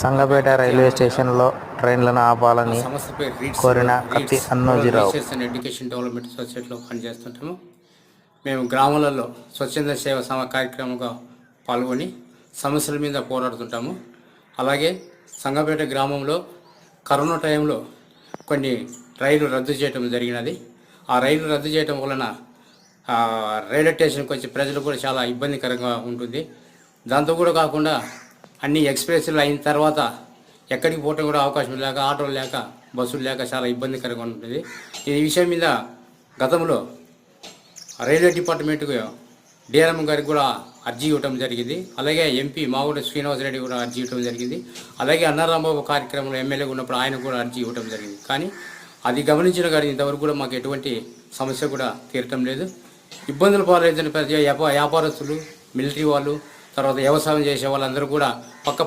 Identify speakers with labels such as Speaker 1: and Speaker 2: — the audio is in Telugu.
Speaker 1: సంగపేట రైల్వే స్టేషన్లో ట్రైన్లను ఆపాలని
Speaker 2: సంస్థ పేరు
Speaker 1: కోరిన కత్తి అన్నోజీరావు.
Speaker 2: రీసెర్చ్ అండ్ ఎడ్యుకేషన్ డెవలప్మెంట్ సొసైటీలో పనిచేస్తుంటాము. మేము గ్రామాలలో స్వచ్ఛంద సేవ కార్యక్రమంగా పాల్గొని సమస్యల మీద పోరాడుతుంటాము. అలాగే సంగపేట గ్రామంలో కరోనా టైంలో కొన్ని రైళ్లు రద్దు చేయడం జరిగినది. ఆ రైలు రద్దు చేయడం వలన రైల్వే స్టేషన్కి వచ్చే ప్రజలు కూడా చాలా ఇబ్బందికరంగా ఉంటుంది. దాంతో కూడా కాకుండా అన్ని ఎక్స్ప్రెస్లు అయిన తర్వాత ఎక్కడికి పోవటం కూడా అవకాశం లేక, ఆటోలు లేక, బస్సులు లేక చాలా ఇబ్బందికరంగా ఉంటుంది. ఈ విషయం మీద గతంలో రైల్వే డిపార్ట్మెంట్కు డిఆర్ఎం గారికి కూడా అర్జీ ఇవ్వటం జరిగింది. అలాగే ఎంపీ మావుడి శ్రీనివాసరెడ్డి కూడా అర్జీ ఇవ్వడం జరిగింది. అలాగే అన్నారాంబాబు కార్యక్రమంలో ఎమ్మెల్యేగా ఉన్నప్పుడు ఆయన కూడా అర్జీ ఇవ్వడం జరిగింది. కానీ అది గమనించిన కానీ ఇంతవరకు కూడా మాకు ఎటువంటి సమస్య కూడా తీరటం లేదు. ఇబ్బందులు పాలైన ప్రతి వ్యాపారస్తులు, మిలిటరీ వాళ్ళు, తర్వాత వ్యవసాయం చేసే వాళ్ళందరూ కూడా పక్క